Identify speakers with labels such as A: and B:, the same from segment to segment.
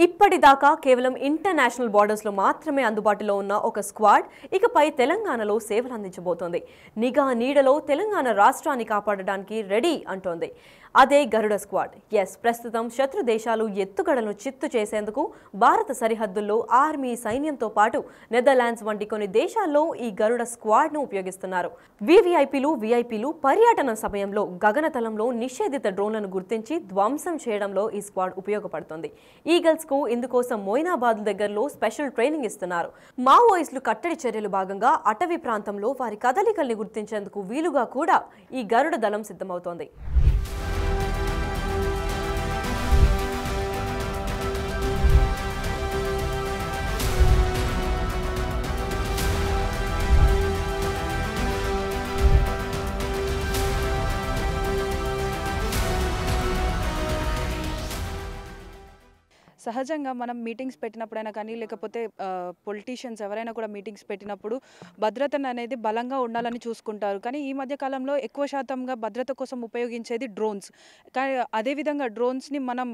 A: ఇప్పటిదాకా కేవలం ఇంటర్నేషనల్ బార్డర్స్లో మాత్రమే అందుబాటులో ఉన్న ఒక స్క్వాడ్ ఇకపై తెలంగాణలో సేవలు అందించబోతోంది. నిఘా నీడలో తెలంగాణ రాష్ట్రాన్ని కాపాడడానికి రెడీ అంటోంది. అదే గరుడ స్క్వాడ్. ప్రస్తుతం శత్రు దేశాలు ఎత్తుగడలను చిత్తు చేసేందుకు భారత సరిహద్దుల్లో ఆర్మీ సైన్యంతో పాటు నెదర్లాండ్స్ వంటి కొన్ని దేశాల్లో ఈ గరుడ స్క్వాడ్ను ఉపయోగిస్తున్నారు. విఐపీలు పర్యటన సమయంలో గగనతలంలో నిషేధిత డ్రోన్లను గుర్తించి ధ్వంసం చేయడంలో ఈ స్క్వాడ్ ఉపయోగపడుతుంది. ఈగల్స్ కు ఇందుకోసం మొయినాబాద్ దగ్గరలో స్పెషల్ ట్రైనింగ్ ఇస్తున్నారు. మావోయిస్టులు కట్టడి చర్యలు భాగంగా అటవీ ప్రాంతంలో వారి కదలికల్ని గుర్తించేందుకు వీలుగా కూడా ఈ గరుడ దళం సిద్ధమవుతోంది.
B: సహజంగా మనం మీటింగ్స్ పెట్టినప్పుడైనా కానీ లేకపోతే పొలిటీషియన్స్ ఎవరైనా కూడా మీటింగ్స్ పెట్టినప్పుడు భద్రతను అనేది బలంగా ఉండాలని చూసుకుంటారు. కానీ ఈ మధ్య కాలంలో ఎక్కువ శాతంగా భద్రత కోసం ఉపయోగించేది డ్రోన్స్. కానీ అదేవిధంగా డ్రోన్స్ని మనం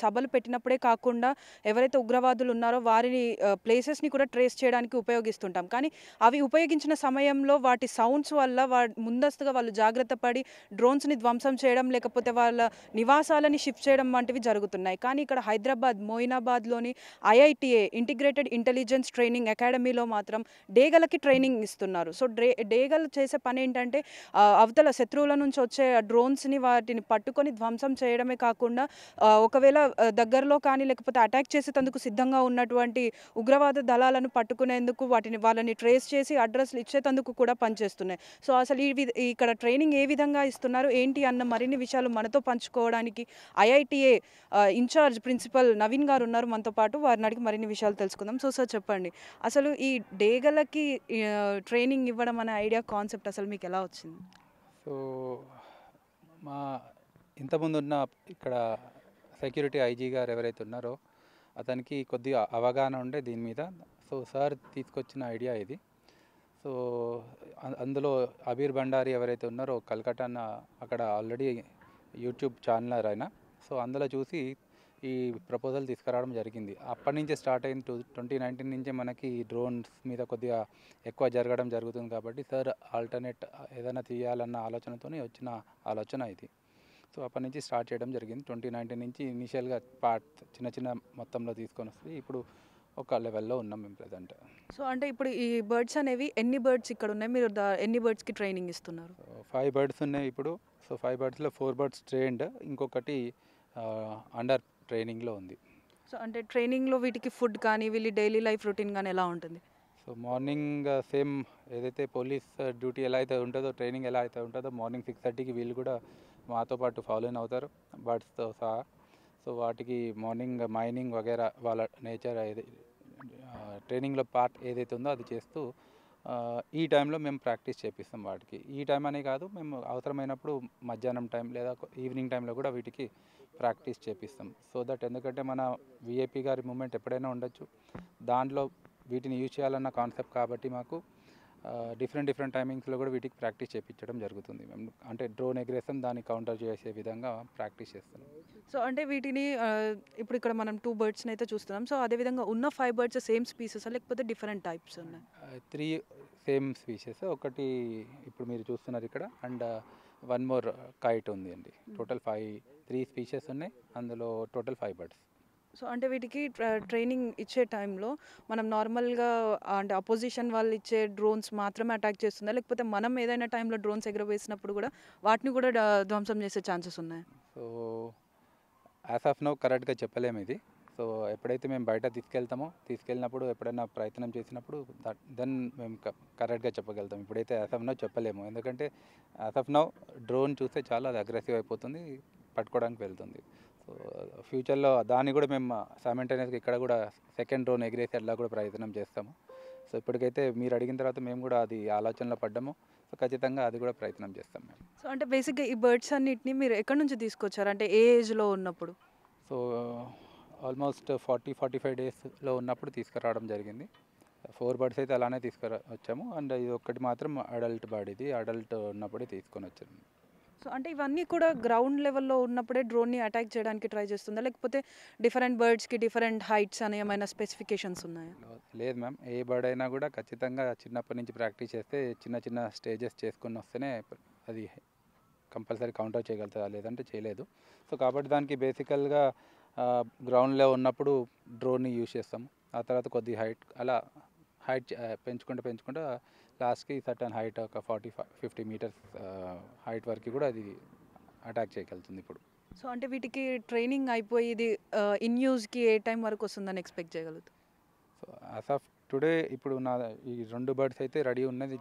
B: సభలు పెట్టినప్పుడే కాకుండా ఎవరైతే ఉగ్రవాదులు ఉన్నారో వారిని ప్లేసెస్ని కూడా ట్రేస్ చేయడానికి ఉపయోగిస్తుంటాం. కానీ అవి ఉపయోగించిన సమయంలో వాటి సౌండ్స్ వల్ల ముందస్తుగా వాళ్ళు జాగ్రత్త పడి డ్రోన్స్ని ధ్వంసం చేయడం లేకపోతే వాళ్ళ నివాసాలని షిఫ్ట్ చేయడం వంటివి జరుగుతున్నాయి. కానీ ఇక్కడ మొయినాబాద్లోని ఐఐటిఏ ఇంటిగ్రేటెడ్ ఇంటెలిజెన్స్ ట్రైనింగ్ అకాడమీలో మాత్రం డేగలకి ట్రైనింగ్ ఇస్తున్నారు. సో డేగలు చేసే పని ఏంటంటే అవతల శత్రువుల నుంచి వచ్చే డ్రోన్స్ని వాటిని పట్టుకొని ధ్వంసం చేయడమే కాకుండా ఒకవేళ దగ్గరలో కానీ లేకపోతే అటాక్ చేసేందుకు సిద్ధంగా ఉన్నటువంటి ఉగ్రవాద దళాలను పట్టుకునేందుకు వాళ్ళని ట్రేస్ చేసి అడ్రస్లు ఇచ్చేందుకు కూడా పనిచేస్తున్నాయి. సో అసలు ఇక్కడ ట్రైనింగ్ ఏ విధంగా ఇస్తున్నారు ఏంటి అన్న మరిన్ని విషయాలు మనతో పంచుకోవడానికి ఐఐటిఏ ఇన్ఛార్జ్ ప్రిన్సిపల్ నవీన్ గారు ఉన్నారు మనతో పాటు. వారిని అడిగి మరిన్ని విషయాలు తెలుసుకుందాం. సో సార్ చెప్పండి, అసలు ఈ డేగలకి ట్రైనింగ్ ఇవ్వడం అనే ఐడియా కాన్సెప్ట్ అసలు మీకు ఎలా వచ్చింది?
C: సో మా ఇంతకుముందు ఉన్న ఇక్కడ సెక్యూరిటీ ఐజీ గారు ఎవరైతే ఉన్నారో అతనికి కొద్దిగా అవగాహన ఉండే దీని మీద. సో సార్ తీసుకొచ్చిన ఐడియా ఇది. సో అందులో అబీర్ భండారి ఎవరైతే ఉన్నారో కల్కట్టా అక్కడ ఆల్రెడీ యూట్యూబ్ ఛానల్ ఆయన. సో అందులో చూసి ఈ ప్రపోజల్ తీసుకురావడం జరిగింది. అప్పటి నుంచే స్టార్ట్ అయింది. 2019 నుంచే మనకి డ్రోన్స్ మీద కొద్దిగా ఎక్కువ జరగడం జరుగుతుంది. కాబట్టి సార్ ఆల్టర్నేట్ ఏదైనా తీయాలన్న ఆలోచనతో వచ్చిన ఆలోచన ఇది. సో అప్పటి నుంచి స్టార్ట్ చేయడం జరిగింది. 2019 నుంచి ఇనిషియల్గా చిన్న మొత్తంలో తీసుకొని వస్తుంది. ఇప్పుడు ఒక లెవెల్లో ఉన్నాం మేము ప్రజెంట్.
B: సో అంటే ఇప్పుడు ఈ బర్డ్స్ అనేవి ఎన్ని బర్డ్స్ ఇక్కడ ఉన్నాయి, మీరు ఎన్ని బర్డ్స్కి ట్రైనింగ్ ఇస్తున్నారు?
C: 5 బర్డ్స్ ఉన్నాయి ఇప్పుడు. సో 5 బర్డ్స్లో 4 బర్డ్స్ ట్రైన్డ్, ఇంకొకటి అండర్ ట్రైనింగ్లో ఉంది.
B: సో అంటే ట్రైనింగ్లో వీటికి ఫుడ్ కానీ వీళ్ళ డైలీ లైఫ్ రొటీన్ కానీ ఎలా ఉంటుంది?
C: సో మార్నింగ్ సేమ్ ఏదైతే పోలీస్ డ్యూటీ ఎలా అయితే ఉంటుందో, ట్రైనింగ్ ఎలా అయితే ఉంటుందో, మార్నింగ్ 6:30కి వీళ్ళు కూడా మాతో పాటు ఫాలో ఇన్ అవుతారు బర్డ్స్తో సహా. సో వాటికి మార్నింగ్ మైనింగ్ వగేరా వాళ్ళ నేచర్ ట్రైనింగ్లో పార్ట్ ఏదైతే ఉందో అది చేస్తూ ఈ టైంలో మేము ప్రాక్టీస్ చేపిస్తాం వాటికి. ఈ టైం అనే కాదు, మేము అవసరమైనప్పుడు మధ్యాహ్నం టైం లేదా ఈవినింగ్ టైంలో కూడా వీటికి ప్రాక్టీస్ చేపిస్తాం. సో దట్ ఎందుకంటే మన విఐపి గారి మూమెంట్ ఎప్పుడైనా ఉండొచ్చు, దాంట్లో వీటిని యూజ్ చేయాలన్న కాన్సెప్ట్ కాబట్టి మాకు డిఫరెంట్ టైమింగ్స్లో కూడా వీటికి ప్రాక్టీస్ చేయించడం జరుగుతుంది. మేము అంటే డ్రోన్ ఎగ్రేషన్ దాన్ని కౌంటర్ చేసే విధంగా ప్రాక్టీస్ చేస్తున్నాం.
B: సో అంటే వీటిని ఇప్పుడు ఇక్కడ మనం 2 బర్డ్స్ని అయితే చూస్తున్నాం. సో అదేవిధంగా ఉన్న 5 బర్డ్స్ సేమ్ స్పీసెస్ లేకపోతే డిఫరెంట్ టైప్స్ ఉన్నాయి?
C: 3 సేమ్ స్పీషెస్. ఒకటి ఇప్పుడు మీరు చూస్తున్నారు ఇక్కడ, అండ్ 1 మోర్ కైట్ ఉంది అండి. టోటల్ 3 స్పీషెస్ ఉన్నాయి, అందులో టోటల్ 5 బర్డ్స్.
B: సో అంటే వీటికి ట్రైనింగ్ ఇచ్చే టైంలో మనం నార్మల్గా అంటే అపోజిషన్ వాళ్ళు ఇచ్చే డ్రోన్స్ మాత్రమే అటాక్ చేస్తుందా, లేకపోతే మనం ఏదైనా టైంలో డ్రోన్స్ ఎగరవేసినప్పుడు కూడా వాటిని కూడా ధ్వంసం చేసే ఛాన్సెస్ ఉన్నాయి?
C: సో యాజ్ ఆఫ్ నో కరెక్ట్గా చెప్పలేము ఇది. సో ఎప్పుడైతే మేము బయట తీసుకెళ్ళినప్పుడు ఎప్పుడైనా ప్రయత్నం చేసినప్పుడు దెన్ మేము కరెక్ట్గా చెప్పగలుగుతాం. ఇప్పుడైతే యాజ్ ఆఫ్ నో చెప్పలేము, ఎందుకంటే యాజ్ ఆఫ్ నో డ్రోన్ చూస్తే చాలా అది అగ్రెసివ్ అయిపోతుంది, పట్టుకోవడానికి వెళ్తుంది. సో ఫ్యూచర్లో దాన్ని కూడా మేము సైమల్టేనియస్గా ఇక్కడ కూడా సెకండ్ డ్రోన్ ఎగిరేసి అట్లా కూడా ప్రయత్నం చేస్తాము. సో ఇప్పటికైతే మీరు అడిగిన తర్వాత మేము కూడా అది ఆలోచనలో పడ్డాము. సో ఖచ్చితంగా అది కూడా ప్రయత్నం చేస్తాం మేము.
B: సో అంటే బేసిక్గా ఈ బర్డ్స్ అన్నిటిని మీరు ఎక్కడి నుంచి తీసుకొచ్చారు, అంటే ఏ ఏజ్లో ఉన్నప్పుడు?
C: సో ఆల్మోస్ట్ 40-45 డేస్లో ఉన్నప్పుడు తీసుకురావడం జరిగింది. 4 బర్డ్స్ అయితే అలానే తీసుకురా వచ్చాము. అండ్ ఇది ఒక్కటి మాత్రం అడల్ట్ బర్డ్, ఇది అడల్ట్ ఉన్నప్పుడే తీసుకొని వచ్చాము.
B: సో అంటే ఇవన్నీ కూడా గ్రౌండ్ లెవెల్లో ఉన్నప్పుడే డ్రోన్ని అటాక్ చేయడానికి ట్రై చేస్తుందా, లేకపోతే డిఫరెంట్ బర్డ్స్కి డిఫరెంట్ హైట్స్ అని ఏమైనా స్పెసిఫికేషన్స్ ఉన్నాయా?
C: లేదు మ్యామ్, ఏ బర్డ్ అయినా కూడా ఖచ్చితంగా చిన్నప్పటి నుంచి ప్రాక్టీస్ చేస్తే చిన్న చిన్న స్టేజెస్ చేసుకుని వస్తేనే అది కంపల్సరీ కౌంటర్ చేయగలుగుతుంది, లేదంటే చేయలేదు. సో కాబట్టి దానికి బేసికల్గా గ్రౌండ్లో ఉన్నప్పుడు డ్రోన్ని యూజ్ చేస్తాము. ఆ తర్వాత కొద్ది హైట్ పెంచుకుంటూ లాస్ట్కి సర్టన్ హైట్ ఒక 40-50 మీటర్స్ హైట్ వరకు కూడా అది అటాక్ చేయగలుగుతుంది ఇప్పుడు.
B: సో అంటే వీటికి ట్రైనింగ్ అయిపోయి ఇది ఇన్ యూజ్కి ఏ టైం వరకు వస్తుందని ఎక్స్పెక్ట్ చేయగలుగుతాం?
C: సో యాజ్ ఆఫ్ టుడే ఇప్పుడు ఈ 2 బర్డ్స్ అయితే రెడీ ఉన్నది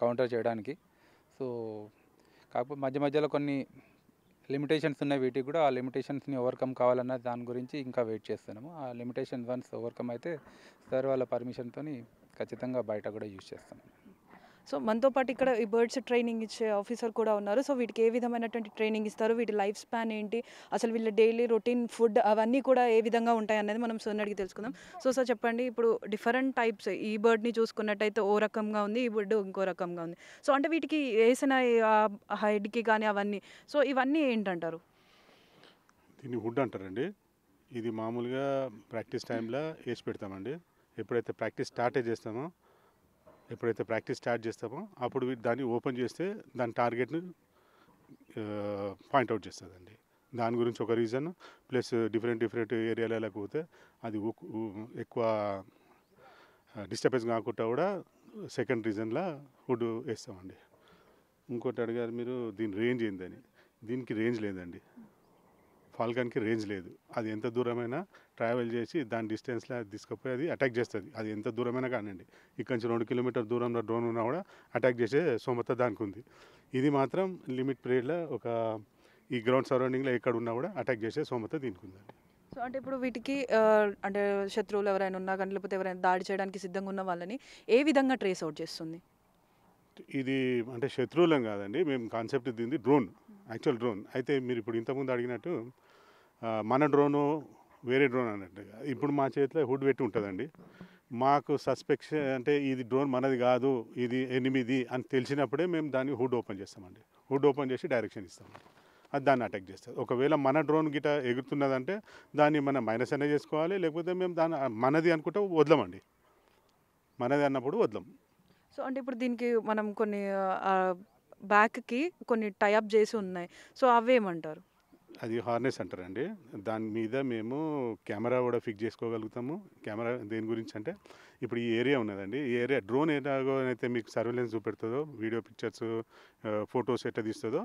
C: కౌంటర్ చేయడానికి. సో కాకపోతే మధ్య మధ్యలో కొన్ని లిమిటేషన్స్ ఉన్నాయి, వీటికి కూడా ఆ లిమిటేషన్స్ని ఓవర్కమ్ కావాలన్న దాని గురించి ఇంకా వెయిట్ చేస్తున్నాము. ఆ లిమిటేషన్ వన్స్ ఓవర్కమ్ అయితే సార్ వాళ్ళ పర్మిషన్తో ఖచ్చితంగా బయట కూడా యూజ్ చేస్తాం.
B: సో మనతో పాటు ఇక్కడ ఈ బర్డ్స్ ట్రైనింగ్ ఇచ్చే ఆఫీసర్ కూడా ఉన్నారు. సో వీటికి ఏ విధమైనటువంటి ట్రైనింగ్ ఇస్తారు, వీటి లైఫ్ స్పాన్ ఏంటి, అసలు వీళ్ళ డైలీ రొటీన్ ఫుడ్ అవన్నీ కూడా ఏ విధంగా ఉంటాయి అనేది మనం సార్ని అడిగి తెలుసుకుందాం. సో సార్ చెప్పండి, ఇప్పుడు డిఫరెంట్ టైప్స్ ఈ బర్డ్ని చూసుకున్నట్టయితే ఓ రకంగా ఉంది, ఈ బర్డ్ ఇంకో రకంగా ఉంది. సో అంటే వీటికి వేసిన హైడ్కి కానీ అవన్నీ, సో ఇవన్నీ ఏంటంటారు?
D: దీన్ని వుడ్ అంటారండి. ఇది మామూలుగా ప్రాక్టీస్ టైంలో వేసి పెడతామండి. ఎప్పుడైతే ప్రాక్టీస్ స్టార్ట్ చేస్తామో అప్పుడు దాన్ని ఓపెన్ చేస్తే దాని టార్గెట్ని పాయింట్అవుట్ చేస్తుందండి. దాని గురించి ఒక రీజన్, ప్లస్ డిఫరెంట్ ఏరియాలలో పోతే అది ఎక్కువ డిస్టర్బెన్స్ కాకుండా కూడా సెకండ్ రీజన్లో వుడ్ వేస్తామండి. ఇంకోటి అడిగారు మీరు దీని రేంజ్ ఏందని. దీనికి రేంజ్ లేదండి, ఫాల్కన్కి రేంజ్ లేదు. అది ఎంత దూరమైనా ట్రావెల్ చేసి దాని డిస్టెన్స్లో తీసుకుపోయి అది అటాక్ చేస్తుంది. అది ఎంత దూరమైనా కానివ్వండి, ఇక్కడ నుంచి 2 కిలోమీటర్ దూరంలో డ్రోన్ ఉన్నా కూడా అటాక్ చేసే స్తోమత దానికి ఉంది. ఇది మాత్రం లిమిట్ పీరియడ్లో ఈ గ్రౌండ్ సరౌండింగ్లో ఎక్కడ ఉన్నా కూడా అటాక్ చేసే స్తోమత దీనికి ఉందండి.
B: సో అంటే ఇప్పుడు వీటికి అంటే శత్రువులు ఎవరైనా ఉన్నా కానీ, లేకపోతే ఎవరైనా దాడి చేయడానికి సిద్ధంగా ఉన్న వాళ్ళని ఏ విధంగా ట్రేస్ అవుట్ చేస్తుంది?
D: ఇది అంటే శత్రువులం కాదండి, మేము కాన్సెప్ట్ దీనిది డ్రోన్, యాక్చువల్ డ్రోన్. అయితే మీరు ఇప్పుడు ఇంతకుముందు అడిగినట్టు మన డ్రోను వేరే డ్రోన్ అన్నట్టుగా ఇప్పుడు మా చేతిలో హుడ్ పెట్టి ఉంటుందండి. మాకు సస్పెక్షన్ అంటే ఇది డ్రోన్ మనది కాదు, ఇది ఎనిమిది అని తెలిసినప్పుడే మేము దాన్ని హుడ్ ఓపెన్ చేస్తామండి. హుడ్ ఓపెన్ చేసి డైరెక్షన్ ఇస్తామండి, అది దాన్ని అటాక్ చేస్తుంది. ఒకవేళ మన డ్రోన్ గిట ఎగురుతున్నదంటే దాన్ని మనం మైనస్ అనే చేసుకోవాలి, లేకపోతే మేము దాన్ని మనది అనుకుంటే వదలమండి. మనది అన్నప్పుడు వదలం.
B: సో అంటే ఇప్పుడు దీనికి మనం కొన్ని బ్యాక్కి కొన్ని టైఅప్ చేసి ఉన్నాయి, సో అవేమంటారు?
D: అది హార్నెస్ అంటారండి. దాని మీద మేము కెమెరా కూడా ఫిక్స్ చేసుకోగలుగుతాము. కెమెరా దేని గురించి అంటే ఇప్పుడు ఈ ఏరియా ఉన్నదండి, ఈ ఏరియా డ్రోన్ ఎలాగో అయితే మీకు సర్వేలెన్స్ చూపెడుతుందో, వీడియో పిక్చర్స్ ఫొటోస్ ఎట్లా తీస్తుందో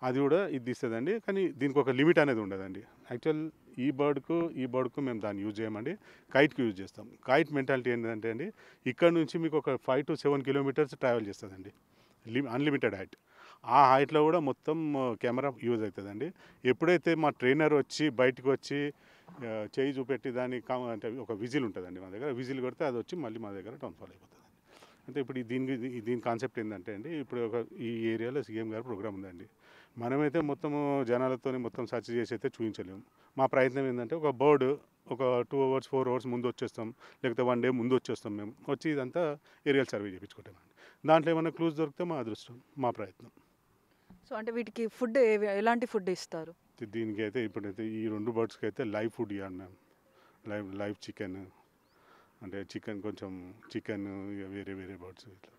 D: అది కూడా ఇది తీస్తుందండి. కానీ దీనికి ఒక లిమిట్ అనేది ఉండదండి. యాక్చువల్ ఈ బర్డ్కు మేము దాన్ని యూజ్ చేయమండి, కైట్కి యూజ్ చేస్తాం. కైట్ మెంటాలిటీ ఏంటంటే అండి, ఇక్కడ నుంచి మీకు ఒక 5 to 7 కిలోమీటర్స్ ట్రావెల్ చేస్తుందండి, అన్లిమిటెడ్ హైట్. ఆ హైట్లో కూడా మొత్తం కెమెరా యూజ్ అవుతుందండి. ఎప్పుడైతే మా ట్రైనర్ వచ్చి బయటకు వచ్చి చేయి చూపెట్టి దాన్ని అంటే ఒక విజిల్ ఉంటుందండి మా దగ్గర, విజిల్ కొడితే అది వచ్చి మళ్ళీ మా దగ్గర డౌన్ఫాల్ అయిపోతుంది. అంటే ఇప్పుడు దీని కాన్సెప్ట్ ఏంటంటే అండి, ఇప్పుడు ఈ ఏరియాలో సీఎం గారు ప్రోగ్రామ్ ఉందండి. మనమైతే మొత్తము జనాలతో మొత్తం సెర్చ్ చేసి అయితే చూపించలేము. మా ప్రయత్నం ఏంటంటే ఒక బర్డ్ ఒక 2 hours 4 hours ముందు వచ్చేస్తాం, లేకపోతే 1 day ముందు వచ్చేస్తాం. మేము వచ్చి ఇదంతా ఏరియల్ సర్వే చేయించుకుంటామండి. దాంట్లో ఏమైనా క్లూస్ దొరికితే మా అదృష్టం, మా ప్రయత్నం.
B: సో అంటే వీటికి ఫుడ్ ఎలాంటి ఫుడ్ ఇస్తారు?
D: దీనికి అయితే ఇప్పుడైతే ఈ 2 బర్డ్స్కి అయితే లైవ్ ఫుడ్ ఇవ్వండి, లైవ్ చికెన్, అంటే చికెన్ వేరే బర్డ్స్ ఇట్లా.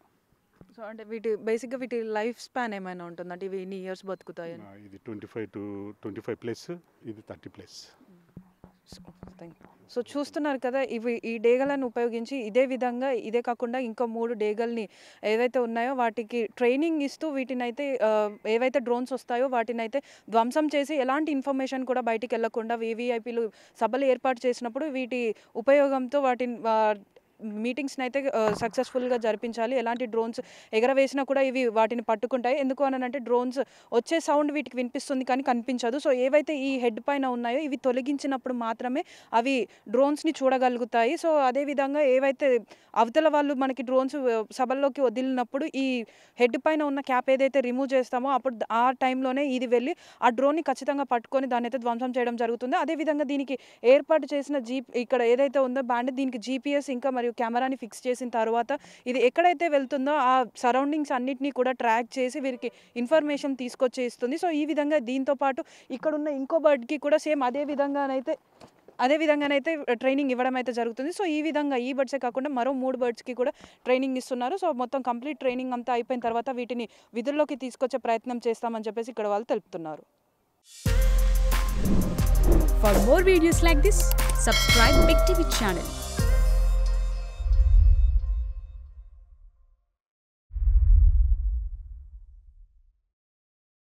B: సో అంటే బేసిక్గా వీటి లైఫ్ స్పాన్ ఏమైనా ఉంటుంది అంటే ఇవి ఎన్ని ఇయర్స్ బతుకుతాయి?
D: ఇది 25+ ఇది 30+.
B: సో చూస్తున్నారు కదా, ఈ డేగలను ఉపయోగించి ఇదే కాకుండా ఇంకా 3 డేగల్ని ఏవైతే ఉన్నాయో వాటికి ట్రైనింగ్ ఇస్తూ వీటినైతే ఏవైతే డ్రోన్స్ వస్తాయో వాటినైతే ధ్వంసం చేసి ఎలాంటి ఇన్ఫర్మేషన్ కూడా బయటికి వెళ్లకుండా VVIPలు సభలు ఏర్పాటు చేసినప్పుడు వీటి ఉపయోగంతో వాటిని మీటింగ్స్ని అయితే సక్సెస్ఫుల్గా జరిపించాలి. ఎలాంటి డ్రోన్స్ ఎగరవేసినా కూడా ఇవి వాటిని పట్టుకుంటాయి. ఎందుకు అనంటే డ్రోన్స్ వచ్చే సౌండ్ వీటికి వినిపిస్తుంది కానీ కనిపించదు. సో ఏవైతే ఈ హెడ్ పైన ఉన్నాయో ఇవి తొలగించినప్పుడు మాత్రమే అవి డ్రోన్స్ని చూడగలుగుతాయి. సో అదేవిధంగా ఏవైతే అవతల వాళ్ళు మనకి డ్రోన్స్ సభల్లోకి వదిలినప్పుడు ఈ హెడ్ పైన ఉన్న క్యాప్ ఏదైతే రిమూవ్ చేస్తామో అప్పుడు ఆ టైంలోనే ఇది వెళ్ళి ఆ డ్రోన్ని ఖచ్చితంగా పట్టుకొని దాన్ని అయితే ధ్వంసం చేయడం జరుగుతుంది. అదేవిధంగా దీనికి ఏర్పాటు చేసిన ఇక్కడ ఏదైతే ఉందో బ్యాండ్, దీనికి GPS ఇంకా మరియు కెమెరాని ఫిక్స్ చేసిన తర్వాత ఇది ఎక్కడైతే వెళ్తుందో ఆ సరౌండింగ్స్ అన్నిటినీ కూడా ట్రాక్ చేసి వీరికి ఇన్ఫర్మేషన్ తీసుకొచ్చి ఇస్తుంది. సో ఈ విధంగా దీంతో పాటు ఇక్కడున్న ఇంకో బర్డ్కి కూడా సేమ్ అదే విధంగానైతే ట్రైనింగ్ ఇవ్వడం అయితే జరుగుతుంది. సో ఈ విధంగా ఈ బర్డ్సే కాకుండా మరో 3 బర్డ్స్కి కూడా ట్రైనింగ్ ఇస్తున్నారు. సో మొత్తం కంప్లీట్ ట్రైనింగ్ అంతా అయిపోయిన తర్వాత వీటిని విధుల్లోకి తీసుకొచ్చే ప్రయత్నం చేస్తామని చెప్పేసి ఇక్కడ వాళ్ళు తెలుపుతున్నారు.
E: For more videos like this, subscribe Big TV channel.